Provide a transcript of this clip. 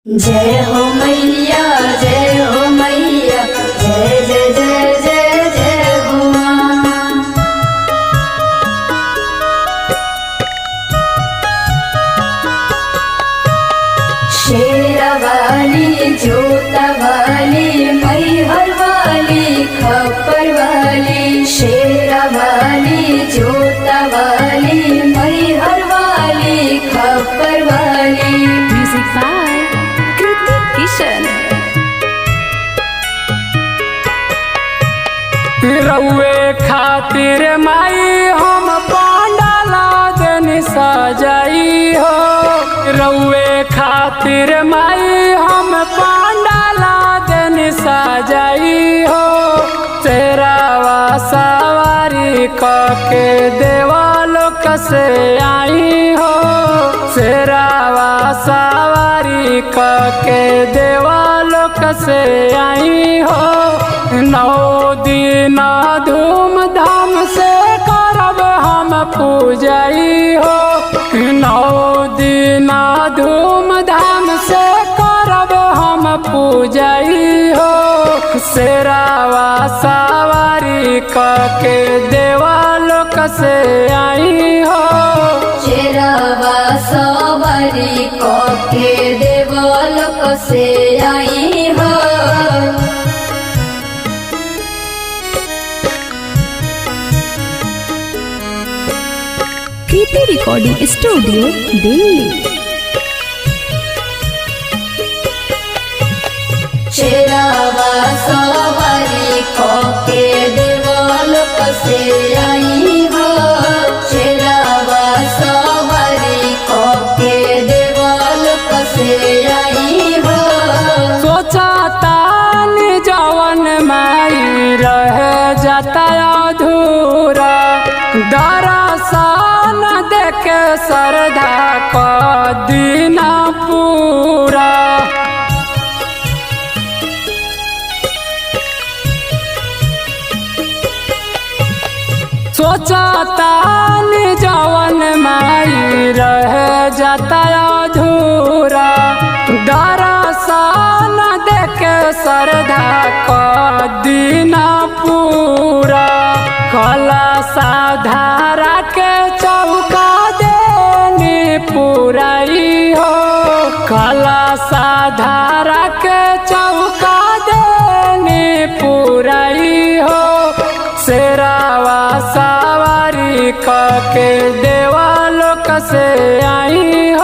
जय हो मैया, जय हो मैया, जय जय जय जय जय हो माँ। शेरावाली, जोतावाली, मैहर वाली, खप्पर वाली। शेरावाली, जोतावाली, मैहर वाली, खप्पर वाली। Music by Kishan. रउए खातिर माई हम पंडाला देनी सजाई हो। रउए खातिर माई हम पंडाला देनी सजाई हो। तेरावा सवारी कके देवालोक से आई हो। तेरावा सवारी कके देवालोक से आई हो। 9 दिन धूमधाम से करब हम पूजाई हो। 9 दिन धूमधाम से करब हम पूजाई हो। शेरावा सवारी कके देवालोक से आई हो। शेरावा सवारी कके देवालोक से आई हो। Kriti recording studio Delhi. शेरावा सवारी कके देवालोक से आई हो। शेरावा सवारी कके देवालोक से आई हो। सोचा तानी जवन माई रह जाता अधूरा। दरसन देखे श्रद्धा क दिन पूरा। सोचा तानी जवन माई रह जाता अधूरा। दरसन देखे श्रद्धा क दिन पूरा। कला साधारा के चौका देनी पुराई हो। कला साधारा के चौका देनी पुराई हो। शेरावा सवारी कके देवालोक से आई हो।